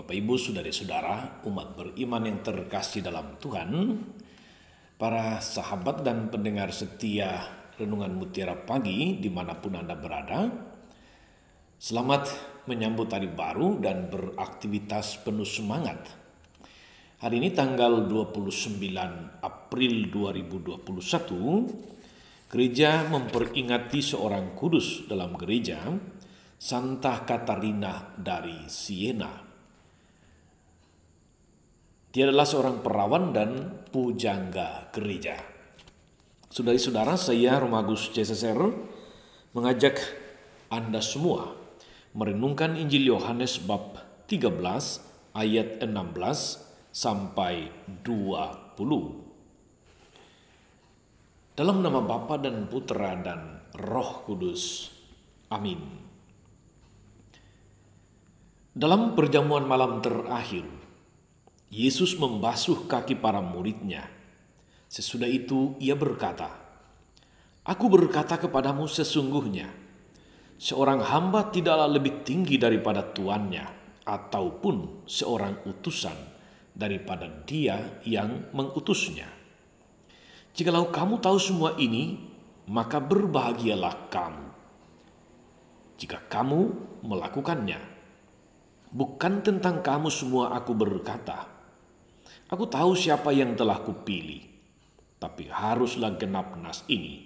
Bapak Ibu, saudara-saudara, umat beriman yang terkasih dalam Tuhan, para sahabat dan pendengar setia Renungan Mutiara Pagi dimanapun Anda berada, selamat menyambut hari baru dan beraktivitas penuh semangat. Hari ini tanggal 29 April 2021, gereja memperingati seorang kudus dalam gereja, Santa Katarina dari Siena. Dia adalah seorang perawan dan pujangga gereja. Saudara-saudara, saya Romagus CSSR mengajak Anda semua merenungkan Injil Yohanes bab 13 ayat 16 sampai 20. Dalam nama Bapa dan Putra dan Roh Kudus. Amin. Dalam perjamuan malam terakhir, Yesus membasuh kaki para murid-Nya. Sesudah itu ia berkata, "Aku berkata kepadamu sesungguhnya, seorang hamba tidaklah lebih tinggi daripada tuannya, ataupun seorang utusan daripada dia yang mengutusnya. Jikalau kamu tahu semua ini, maka berbahagialah kamu jika kamu melakukannya. Bukan tentang kamu semua aku berkata. Aku tahu siapa yang telah kupilih, tapi haruslah genap nas ini.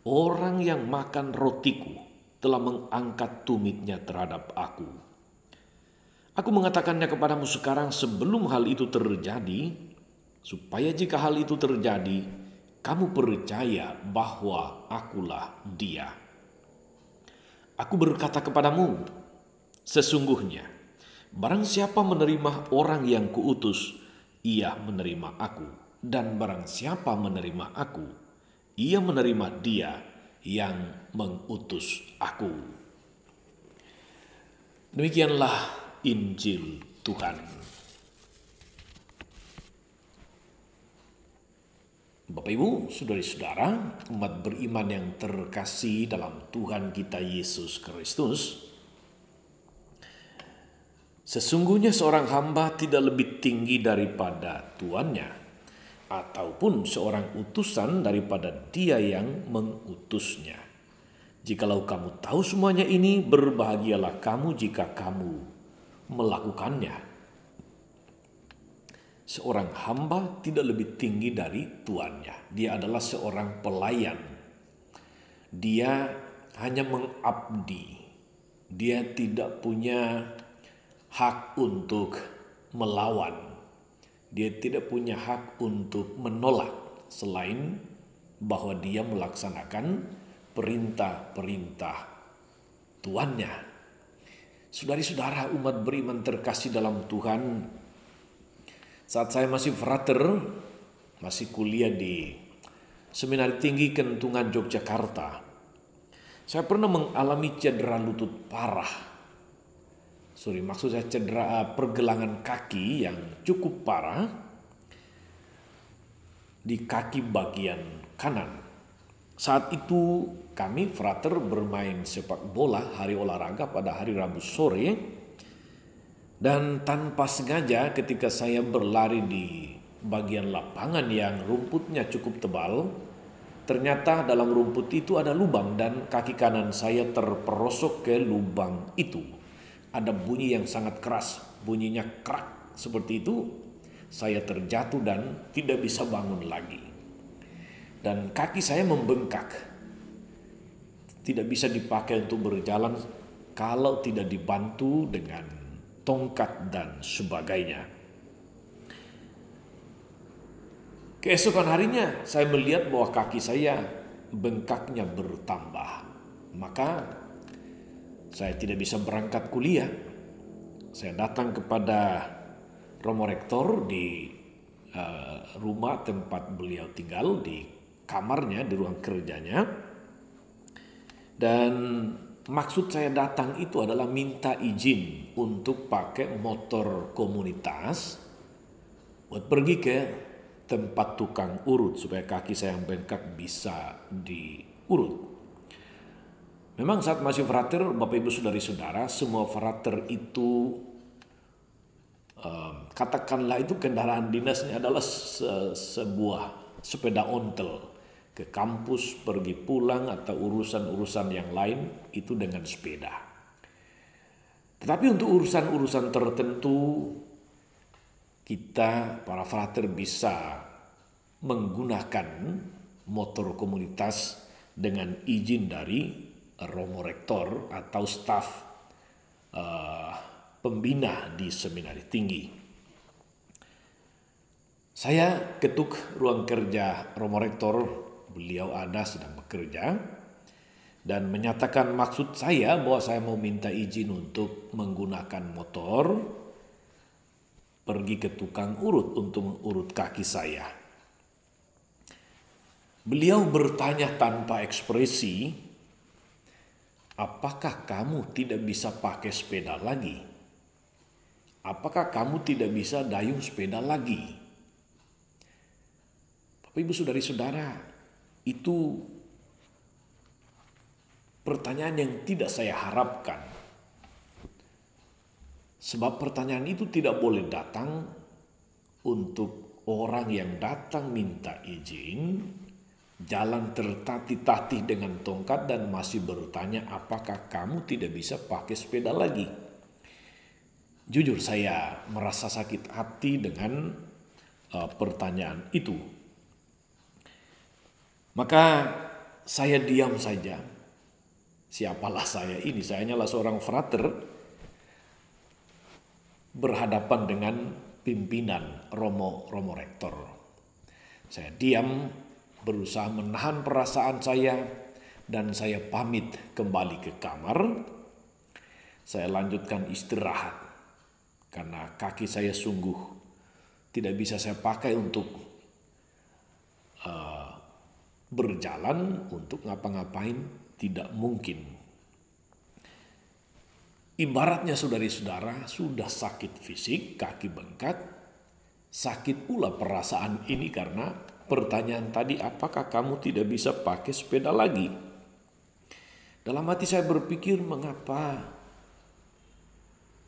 Orang yang makan rotiku telah mengangkat tumitnya terhadap aku. Aku mengatakannya kepadamu sekarang sebelum hal itu terjadi, supaya jika hal itu terjadi, kamu percaya bahwa akulah dia. Aku berkata kepadamu, sesungguhnya, barang siapa menerima orang yang kuutus, ia menerima aku, dan barang siapa menerima aku, ia menerima dia yang mengutus aku." Demikianlah Injil Tuhan. Bapak Ibu, saudara-saudara, umat beriman yang terkasih dalam Tuhan kita Yesus Kristus, sesungguhnya seorang hamba tidak lebih tinggi daripada tuannya, ataupun seorang utusan daripada dia yang mengutusnya. Jikalau kamu tahu semuanya ini, berbahagialah kamu jika kamu melakukannya. Seorang hamba tidak lebih tinggi dari tuannya. Dia adalah seorang pelayan. Dia hanya mengabdi. Dia tidak punya hak untuk melawan. Dia tidak punya hak untuk menolak selain bahwa dia melaksanakan perintah-perintah tuannya. Saudari-saudara, umat beriman terkasih dalam Tuhan, saat saya masih frater, masih kuliah di Seminari Tinggi Kentungan Yogyakarta, saya pernah mengalami cedera lutut parah. Maksud saya cedera pergelangan kaki yang cukup parah di kaki bagian kanan. Saat itu kami frater bermain sepak bola hari olahraga pada hari Rabu sore, dan tanpa sengaja ketika saya berlari di bagian lapangan yang rumputnya cukup tebal, ternyata dalam rumput itu ada lubang dan kaki kanan saya terperosok ke lubang itu. Ada bunyi yang sangat keras, bunyinya krak seperti itu. Saya terjatuh dan tidak bisa bangun lagi. Dan kaki saya membengkak. Tidak bisa dipakai untuk berjalan kalau tidak dibantu dengan tongkat dan sebagainya. Keesokan harinya saya melihat bahwa kaki saya bengkaknya bertambah. Maka saya tidak bisa berangkat kuliah. Saya datang kepada Romo Rektor di rumah tempat beliau tinggal, di kamarnya, di ruang kerjanya. Dan maksud saya datang itu adalah minta izin untuk pakai motor komunitas buat pergi ke tempat tukang urut supaya kaki saya yang bengkak bisa diurut. Memang saat masih frater, Bapak Ibu saudari-saudara, semua frater itu katakanlah itu kendaraan dinasnya adalah sebuah sepeda ontel ke kampus, pergi pulang atau urusan-urusan yang lain itu dengan sepeda. Tetapi untuk urusan-urusan tertentu kita para frater bisa menggunakan motor komunitas dengan izin dari Romo Rektor atau staf pembina di seminari tinggi. Saya ketuk ruang kerja Romo Rektor, beliau ada sedang bekerja, dan menyatakan maksud saya bahwa saya mau minta izin untuk menggunakan motor pergi ke tukang urut untuk mengurut kaki saya. Beliau bertanya tanpa ekspresi, apakah kamu tidak bisa pakai sepeda lagi? Apakah kamu tidak bisa dayung sepeda lagi? Bapak Ibu saudari-saudara, itu pertanyaan yang tidak saya harapkan. Sebab pertanyaan itu tidak boleh datang untuk orang yang datang minta izin, jalan tertatih-tatih dengan tongkat dan masih bertanya apakah kamu tidak bisa pakai sepeda lagi. Jujur saya merasa sakit hati dengan pertanyaan itu. Maka saya diam saja. Siapalah saya ini? Saya hanyalah seorang frater berhadapan dengan pimpinan Romo Rektor. Saya diam, berusaha menahan perasaan saya, dan saya pamit kembali ke kamar. Saya lanjutkan istirahat karena kaki saya sungguh tidak bisa saya pakai untuk berjalan, untuk ngapa-ngapain tidak mungkin. Ibaratnya saudari-saudara sudah sakit fisik, kaki bengkak, sakit pula perasaan ini karena pertanyaan tadi, apakah kamu tidak bisa pakai sepeda lagi? Dalam hati saya berpikir, mengapa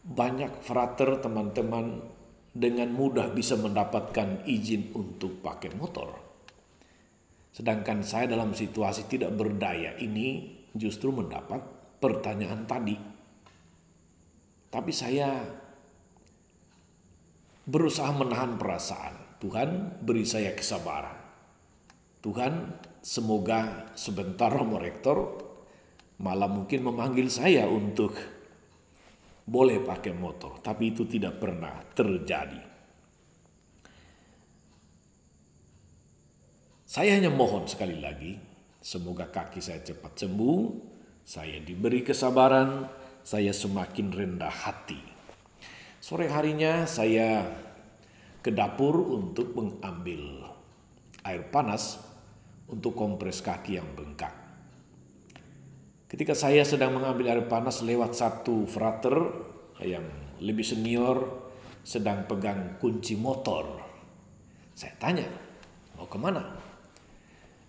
banyak frater teman-teman dengan mudah bisa mendapatkan izin untuk pakai motor. Sedangkan saya dalam situasi tidak berdaya ini justru mendapat pertanyaan tadi. Tapi saya berusaha menahan perasaan. Tuhan beri saya kesabaran. Tuhan semoga sebentar Romo Rektor malah mungkin memanggil saya untuk boleh pakai motor. Tapi itu tidak pernah terjadi. Saya hanya mohon sekali lagi, semoga kaki saya cepat sembuh, saya diberi kesabaran, saya semakin rendah hati. Sore harinya saya ke dapur untuk mengambil air panas untuk kompres kaki yang bengkak. Ketika saya sedang mengambil air panas, lewat satu frater yang lebih senior sedang pegang kunci motor. Saya tanya, mau kemana?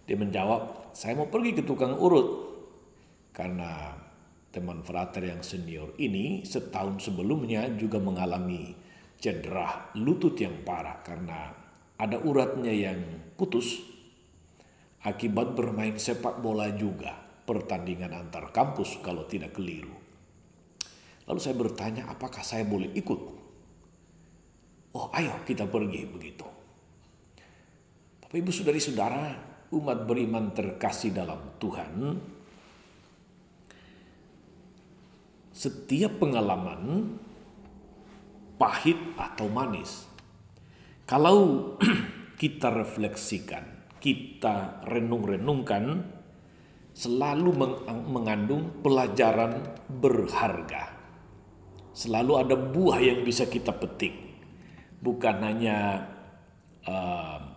Dia menjawab, saya mau pergi ke tukang urut. Karena teman frater yang senior ini setahun sebelumnya juga mengalami cedera lutut yang parah karena ada uratnya yang putus akibat bermain sepak bola juga, pertandingan antar kampus kalau tidak keliru. Lalu saya bertanya, apakah saya boleh ikut? Oh, ayo kita pergi begitu. Bapak Ibu saudari-saudara, umat beriman terkasih dalam Tuhan, setiap pengalaman pahit atau manis, kalau kita refleksikan, kita renung-renungkan, selalu mengandung pelajaran berharga. Selalu ada buah yang bisa kita petik. Bukan hanya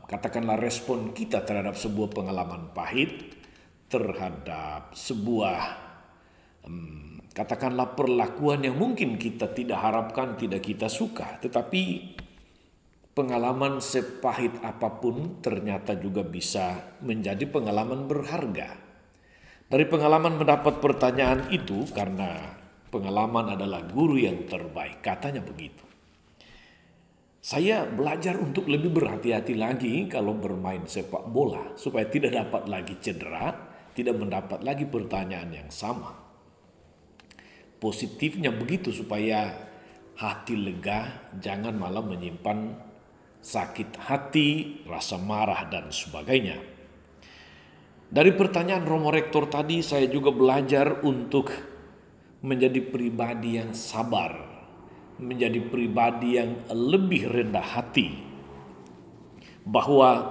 katakanlah respon kita terhadap sebuah pengalaman pahit, terhadap sebuah katakanlah perlakuan yang mungkin kita tidak harapkan, tidak kita suka, tetapi pengalaman sepahit apapun ternyata juga bisa menjadi pengalaman berharga. Dari pengalaman mendapat pertanyaan itu, karena pengalaman adalah guru yang terbaik, katanya begitu. Saya belajar untuk lebih berhati-hati lagi kalau bermain sepak bola supaya tidak dapat lagi cedera, tidak mendapat lagi pertanyaan yang sama. Positifnya begitu supaya hati lega, jangan malah menyimpan sakit hati, rasa marah dan sebagainya. Dari pertanyaan Romo Rektor tadi saya juga belajar untuk menjadi pribadi yang sabar, menjadi pribadi yang lebih rendah hati, bahwa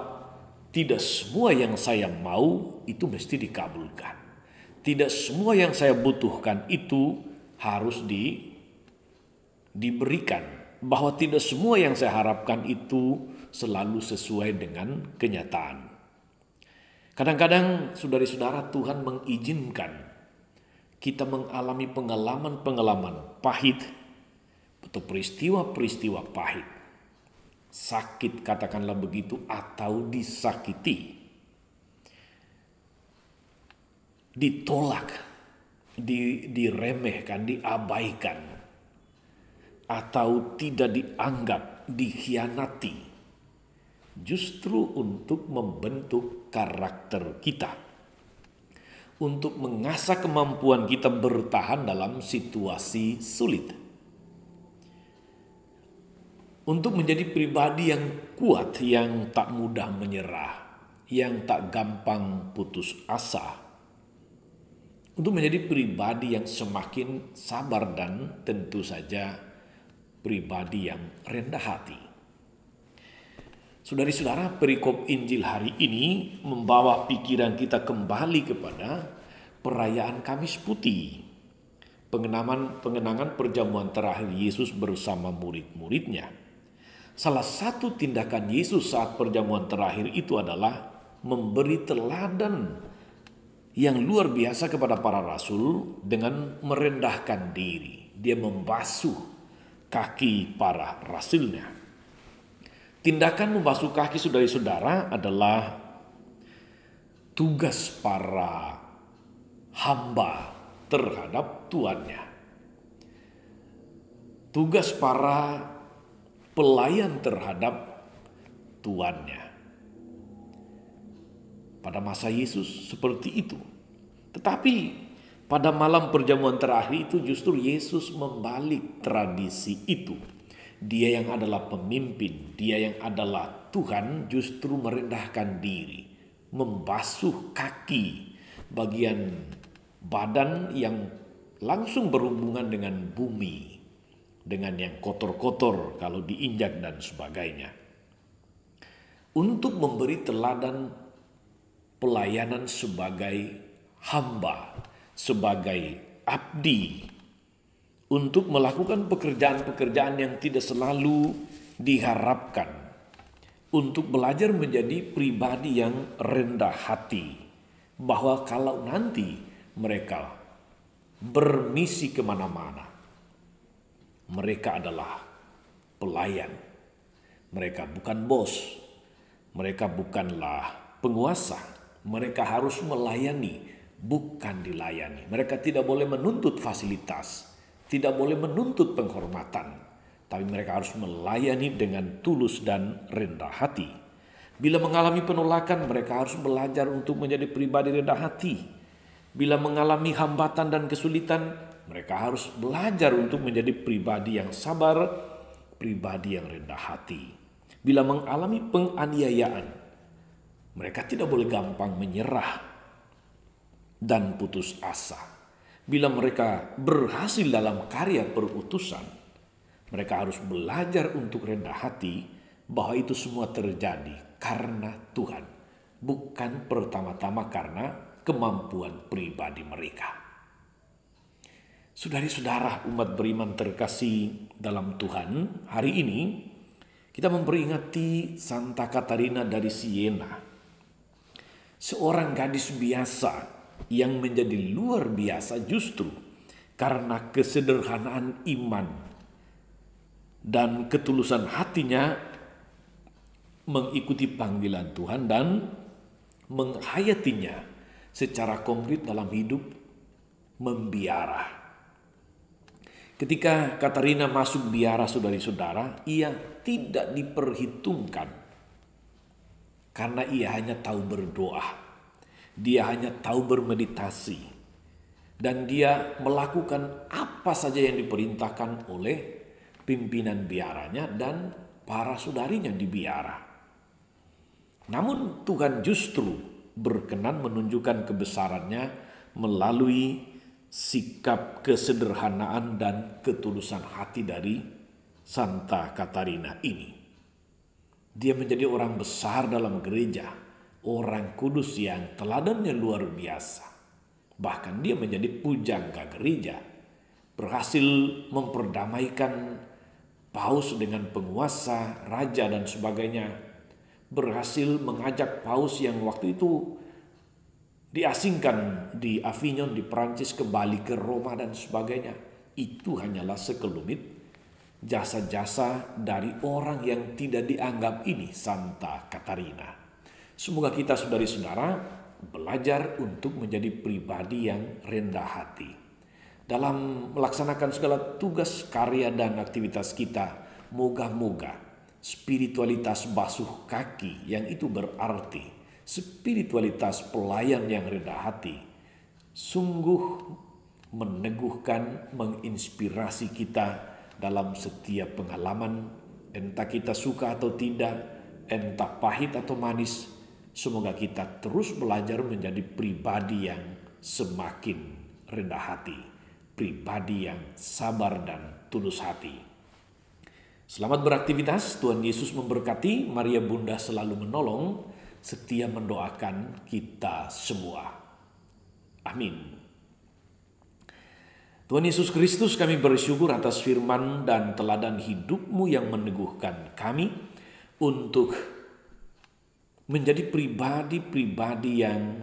tidak semua yang saya mau itu mesti dikabulkan. Tidak semua yang saya butuhkan itu harus diberikan. Bahwa tidak semua yang saya harapkan itu selalu sesuai dengan kenyataan. Kadang-kadang saudara-saudara, Tuhan mengizinkan kita mengalami pengalaman-pengalaman pahit atau peristiwa-peristiwa pahit, sakit katakanlah begitu, atau disakiti, ditolak, diremehkan, diabaikan, atau tidak dianggap, dikhianati, justru untuk membentuk karakter kita, untuk mengasah kemampuan kita bertahan dalam situasi sulit, untuk menjadi pribadi yang kuat, yang tak mudah menyerah, yang tak gampang putus asa, untuk menjadi pribadi yang semakin sabar dan tentu saja pribadi yang rendah hati. Saudari-saudara, perikop Injil hari ini membawa pikiran kita kembali kepada perayaan Kamis Putih, pengenangan perjamuan terakhir Yesus bersama murid-muridnya. Salah satu tindakan Yesus saat perjamuan terakhir itu adalah memberi teladan yang luar biasa kepada para rasul dengan merendahkan diri. Dia membasuh kaki para rasulnya. Tindakan membasuh kaki saudara-saudara adalah tugas para hamba terhadap tuannya. Tugas para pelayan terhadap tuannya. Pada masa Yesus seperti itu. Tetapi pada malam perjamuan terakhir itu justru Yesus membalik tradisi itu. Dia yang adalah pemimpin, dia yang adalah Tuhan justru merendahkan diri, membasuh kaki bagian badan yang langsung berhubungan dengan bumi, dengan yang kotor-kotor kalau diinjak dan sebagainya. Untuk memberi teladan pelayanan sebagai hamba, sebagai abdi, untuk melakukan pekerjaan-pekerjaan yang tidak selalu diharapkan, untuk belajar menjadi pribadi yang rendah hati, bahwa kalau nanti mereka bermisi kemana-mana, mereka adalah pelayan, mereka bukan bos, mereka bukanlah penguasa, mereka harus melayani, bukan dilayani. Mereka tidak boleh menuntut fasilitas, tidak boleh menuntut penghormatan, tapi mereka harus melayani dengan tulus dan rendah hati. Bila mengalami penolakan, mereka harus belajar untuk menjadi pribadi rendah hati. Bila mengalami hambatan dan kesulitan, mereka harus belajar untuk menjadi pribadi yang sabar, pribadi yang rendah hati. Bila mengalami penganiayaan, mereka tidak boleh gampang menyerah dan putus asa. Bila mereka berhasil dalam karya perutusan, mereka harus belajar untuk rendah hati, bahwa itu semua terjadi karena Tuhan, bukan pertama-tama karena kemampuan pribadi mereka. Saudari-saudara umat beriman terkasih dalam Tuhan, hari ini kita memperingati Santa Katarina dari Siena, seorang gadis biasa yang menjadi luar biasa justru karena kesederhanaan iman dan ketulusan hatinya mengikuti panggilan Tuhan dan menghayatinya secara konkret dalam hidup membiara. Ketika Katarina masuk biara saudara-saudara, ia tidak diperhitungkan karena ia hanya tahu berdoa. Dia hanya tahu bermeditasi. Dan dia melakukan apa saja yang diperintahkan oleh pimpinan biaranya dan para saudarinya di biara. Namun Tuhan justru berkenan menunjukkan kebesarannya melalui sikap kesederhanaan dan ketulusan hati dari Santa Katarina ini. Dia menjadi orang besar dalam gereja, orang kudus yang teladannya luar biasa. Bahkan dia menjadi pujangga gereja, berhasil memperdamaikan paus dengan penguasa, raja dan sebagainya. Berhasil mengajak paus yang waktu itu diasingkan di Avignon di Prancis kembali ke Roma dan sebagainya. Itu hanyalah sekelumit jasa-jasa dari orang yang tidak dianggap ini Santa Katarina. Semoga kita saudari-saudara belajar untuk menjadi pribadi yang rendah hati. Dalam melaksanakan segala tugas, karya dan aktivitas kita, moga-moga spiritualitas basuh kaki yang itu berarti spiritualitas pelayan yang rendah hati sungguh meneguhkan, menginspirasi kita dalam setiap pengalaman, entah kita suka atau tidak, entah pahit atau manis. Semoga kita terus belajar menjadi pribadi yang semakin rendah hati, pribadi yang sabar dan tulus hati. Selamat beraktivitas, Tuhan Yesus memberkati, Maria Bunda selalu menolong, setia mendoakan kita semua. Amin. Tuhan Yesus Kristus, kami bersyukur atas firman dan teladan hidup-Mu yang meneguhkan kami untuk menjadi pribadi-pribadi yang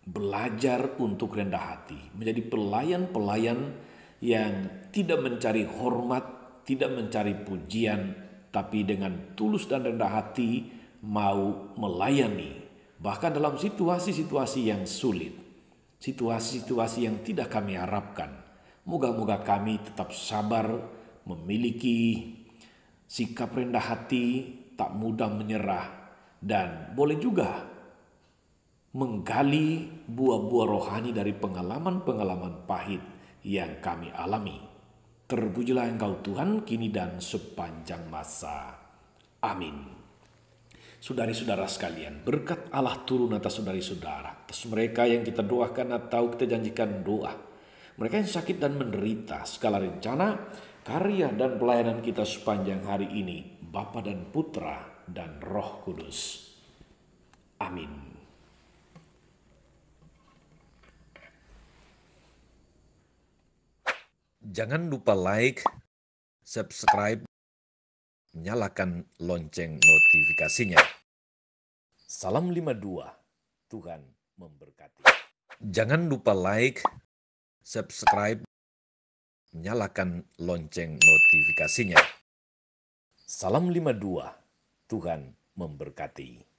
belajar untuk rendah hati, menjadi pelayan-pelayan yang tidak mencari hormat, tidak mencari pujian, tapi dengan tulus dan rendah hati mau melayani, bahkan dalam situasi-situasi yang sulit, situasi-situasi yang tidak kami harapkan. Moga-moga kami tetap sabar, memiliki sikap rendah hati, tak mudah menyerah, dan boleh juga menggali buah-buah rohani dari pengalaman-pengalaman pahit yang kami alami. Terpujilah Engkau Tuhan, kini dan sepanjang masa. Amin. Saudari-saudara sekalian, berkat Allah turun atas saudari-saudara, atas mereka yang kita doakan atau kita janjikan doa, mereka yang sakit dan menderita, segala rencana, karya dan pelayanan kita sepanjang hari ini, Bapa dan Putra dan Roh Kudus. Amin. Jangan lupa like, subscribe, nyalakan lonceng notifikasinya. Salam 52, Tuhan memberkati. Jangan lupa like, subscribe, nyalakan lonceng notifikasinya. Salam 52, Tuhan memberkati.